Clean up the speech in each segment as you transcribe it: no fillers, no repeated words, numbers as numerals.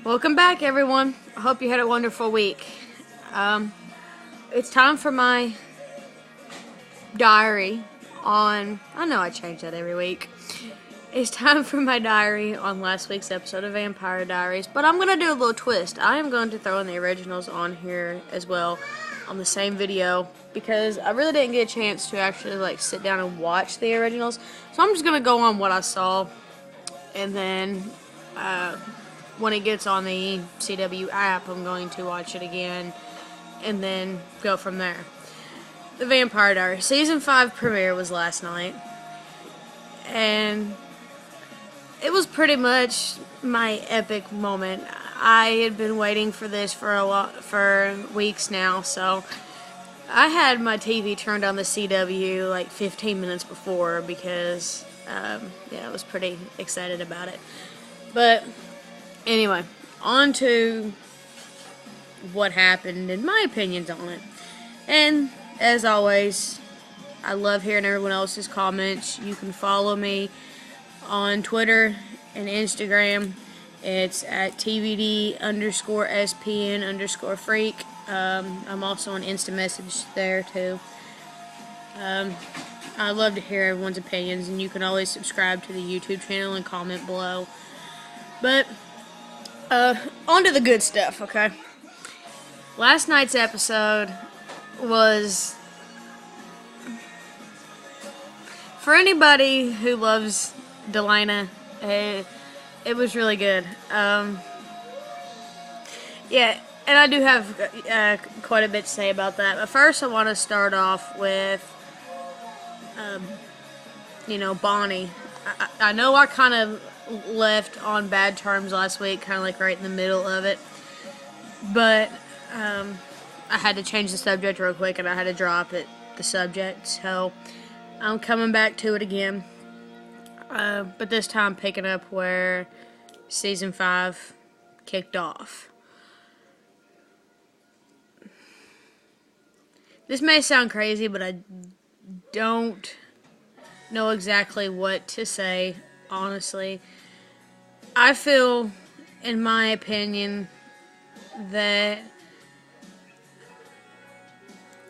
Welcome back, everyone. I hope you had a wonderful week. It's time for my diary on. I know I change that every week. It's time for my diary on last week's episode of Vampire Diaries, but I'm going to do a little twist. I am going to throw in the originals on here as well on the same video because I really didn't get a chance to actually sit down and watch the originals. So I'm just going to go on what I saw, and then when it gets on the CW app, I'm going to watch it again and then go from there. The Vampire Diaries Season 5 premiere was last night, and it was pretty much my epic moment. I had been waiting for this for weeks now, so I had my TV turned on the CW like 15 minutes before because I was pretty excited about it. But anyway, on to what happened and my opinions on it. And as always, I love hearing everyone else's comments. You can follow me on Twitter and Instagram. It's at TVD_SPN_freak. I'm also on Insta Message there too. I love to hear everyone's opinions, and you can always subscribe to the YouTube channel and comment below. But on to the good stuff, okay? Last night's episode was, for anybody who loves Delana, it was really good. Yeah, and I do have quite a bit to say about that. But first I want to start off with, Bonnie. I know I kind of left on bad terms last week, kind of right in the middle of it. But I had to change the subject real quick, and I had to drop the subject. So I'm coming back to it again. But this time picking up where Season 5 kicked off. This may sound crazy, but I don't know exactly what to say, honestly. I feel, in my opinion, that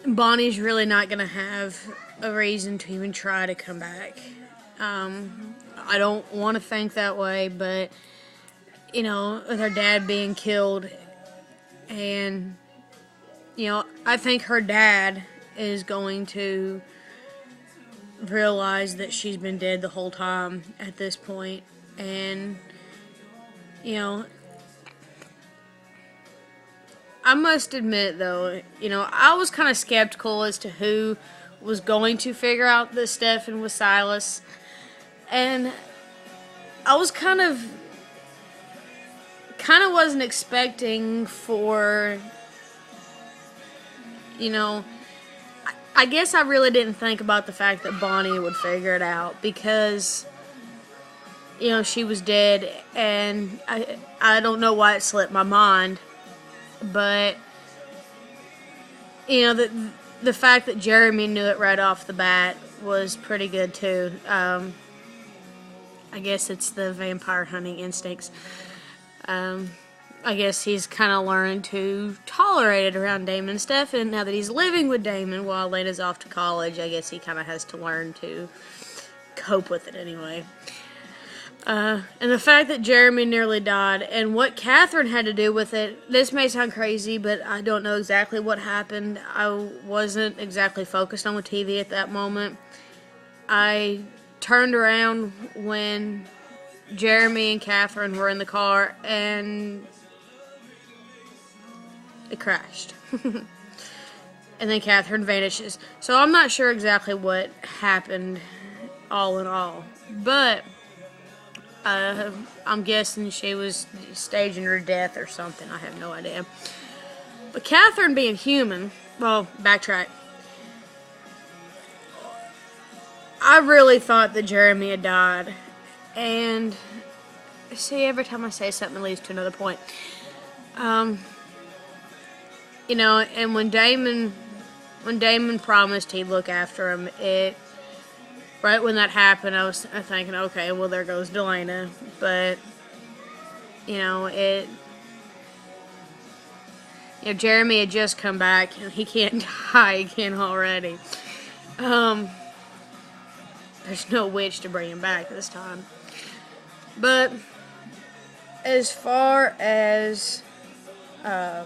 Bonnie's really not going to have a reason to even try to come back. I don't want to think that way, but, with her dad being killed, and, I think her dad is going to realize that she's been dead the whole time at this point, and, I must admit, though, I was kind of skeptical as to who was going to figure out that Stefan was Silas. And I was kind of wasn't expecting for, I guess I really didn't think about the fact that Bonnie would figure it out because, she was dead, and I don't know why it slipped my mind. But, the fact that Jeremy knew it right off the bat was pretty good, too. I guess it's the vampire hunting instincts. I guess he's kind of learned to tolerate it around Damon and Stefan. Now that he's living with Damon while Elena's off to college, I guess he kind of has to learn to cope with it anyway. And the fact that Jeremy nearly died, and what Catherine had to do with it, this may sound crazy, but I don't know exactly what happened. I wasn't exactly focused on the TV at that moment. I turned around when Jeremy and Catherine were in the car, and it crashed. And then Catherine vanishes. So I'm not sure exactly what happened all in all, but I'm guessing she was staging her death or something. I have no idea. But Catherine being human, well, backtrack. I really thought that Jeremy had died. And, see, every time I say something, it leads to another point. And when Damon promised he'd look after him, right when that happened, I was thinking, okay, well, there goes Delana. But, Jeremy had just come back. He can't die again already. There's no witch to bring him back this time. But as far as, as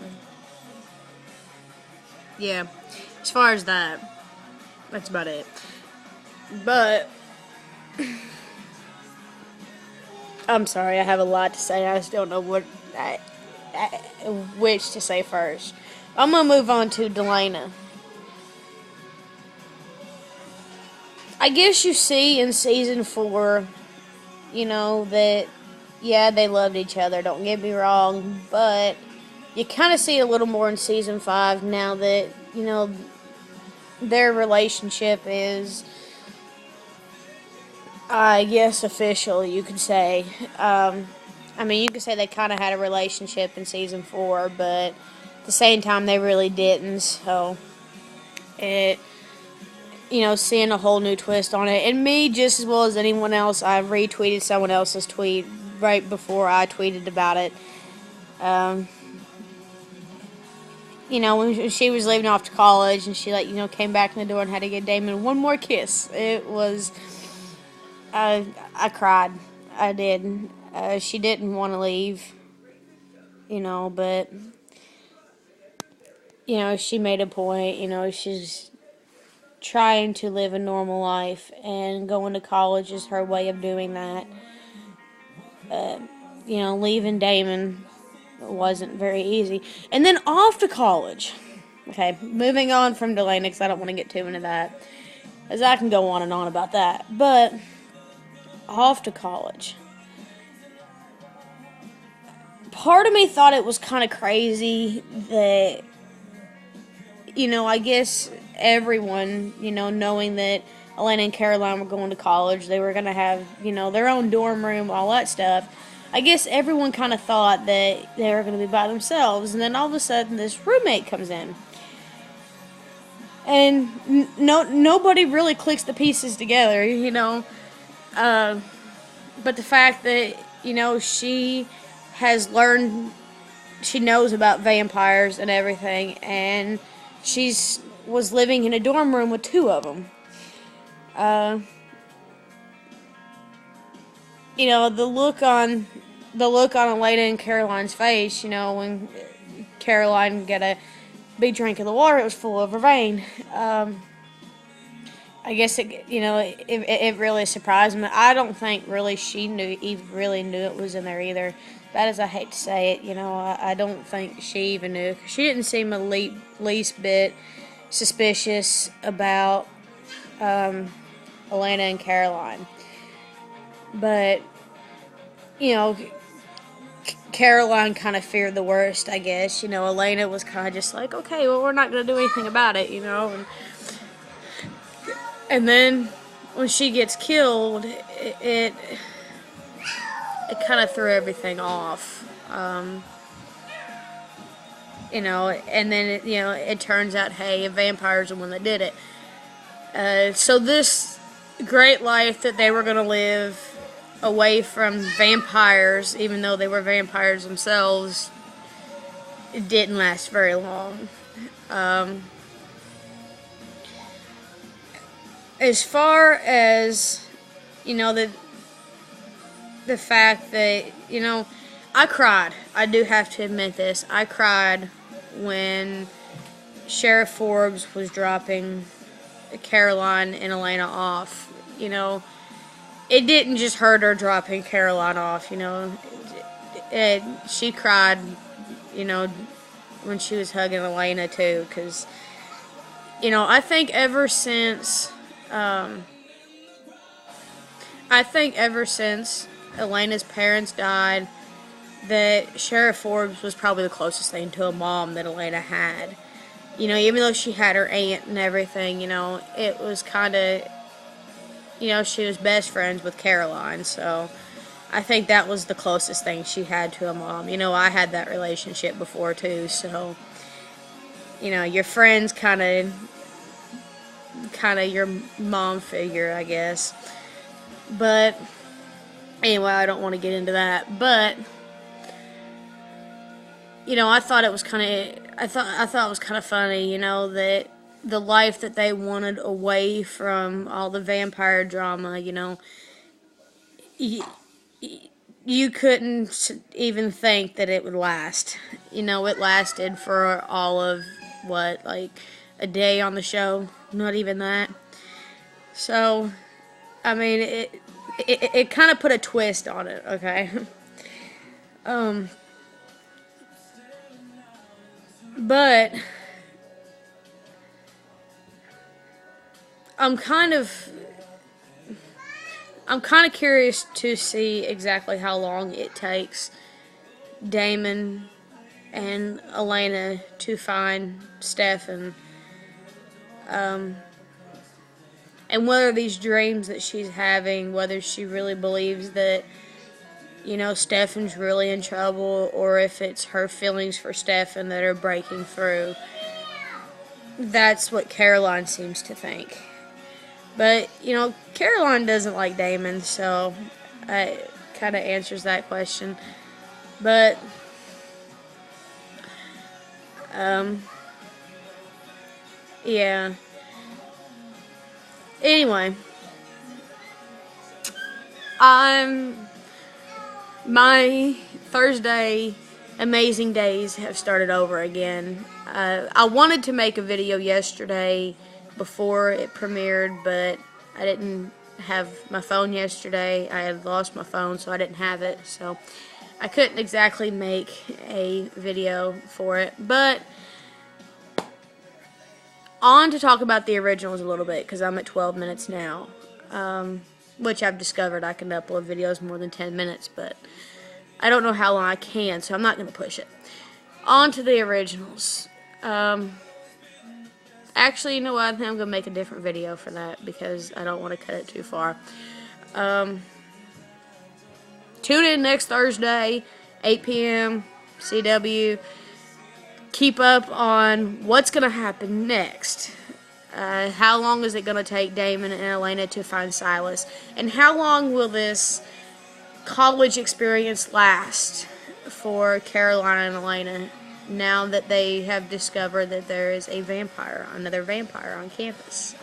far as that, that's about it. But I'm sorry, I have a lot to say. I just don't know which to say first. I'm gonna move on to Delana. I guess you see in season 4, that, yeah, they loved each other, don't get me wrong, but you kind of see a little more in season 5 now that, their relationship is, I guess, official, you could say. You could say they kind of had a relationship in season 4, but at the same time, they really didn't, so seeing a whole new twist on it. And me, just as well as anyone else, I retweeted someone else's tweet right before I tweeted about it. When she was leaving off to college and she, came back in the door and had to give Damon one more kiss. It was, I cried. I did. She didn't want to leave, but, she made a point, she's trying to live a normal life, and going to college is her way of doing that. Leaving Damon wasn't very easy. And then off to college. Okay, moving on from Delana, because I don't want to get too into that, as I can go on and on about that. But off to college. Part of me thought it was kind of crazy that, I guess everyone, knowing that Elena and Caroline were going to college, they were going to have, their own dorm room, all that stuff. I guess everyone kind of thought that they were going to be by themselves, and then all of a sudden this roommate comes in. And nobody really clicks the pieces together, But the fact that, she has learned, she knows about vampires and everything, and was living in a dorm room with 2 of them. The look on Elena and Caroline's face, when Caroline got a big drink of the water, it was full of her vein. I guess it really surprised me. I don't think really she really knew it was in there either. Bad as I hate to say it, I don't think she even knew. She didn't seem a least bit suspicious about Elena and Caroline. But, Caroline kind of feared the worst, I guess. Elena was kind of just like, okay, well, we're not going to do anything about it, And then when she gets killed, it kind of threw everything off. And then it turns out, hey, a vampire's the one that did it. So this great life that they were going to live away from vampires, even though they were vampires themselves, it didn't last very long. As far as, the fact that, I cried. I do have to admit this. I cried when Sheriff Forbes was dropping Caroline and Elena off. It didn't just hurt her dropping Caroline off, she cried, when she was hugging Elena too, because, I think ever since Elena's parents died, that Sheriff Forbes was probably the closest thing to a mom that Elena had. Even though she had her aunt and everything, it was kind of, she was best friends with Caroline, so I think that was the closest thing she had to a mom. I had that relationship before too, so, your friends kind of your mom figure, I guess. But anyway, I don't want to get into that. But I thought it was kind of, I thought it was kind of funny, that the life that they wanted away from all the vampire drama, you, you couldn't even think that it would last. It lasted for all of, what, like a day on the show? Not even that. So, I mean, it kind of put a twist on it, okay? um, but I'm kind of curious to see exactly how long it takes Damon and Elena to find Stefan, and whether these dreams that she's having, whether she really believes that, Stefan's really in trouble, or if it's her feelings for Stefan that are breaking through. That's what Caroline seems to think. But, Caroline doesn't like Damon, so it kind of answers that question. But, yeah. Anyway, my Thursday amazing days have started over again. I wanted to make a video yesterday before it premiered, but I didn't have my phone yesterday. I had lost my phone, so I didn't have it, so I couldn't exactly make a video for it. But on to talk about the originals a little bit, because I'm at 12 minutes now, which I've discovered I can upload videos more than 10 minutes, but I don't know how long I can, so I'm not going to push it. On to the originals. Actually, you know what? I think I'm going to make a different video for that, because I don't want to cut it too far. Tune in next Thursday, 8 p.m., CW. Keep up on what's going to happen next. How long is it going to take Damon and Elena to find Silas? And how long will this college experience last for Caroline and Elena, now that they have discovered that there is a vampire, another vampire on campus?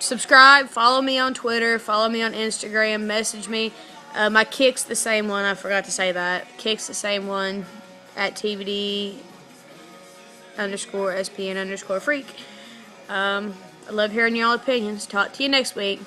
Subscribe, follow me on Twitter, follow me on Instagram, message me. My Kick's the same one, I forgot to say that. Kick's the same one, at TVD _SPN _freak. I love hearing y'all opinions. Talk to you next week.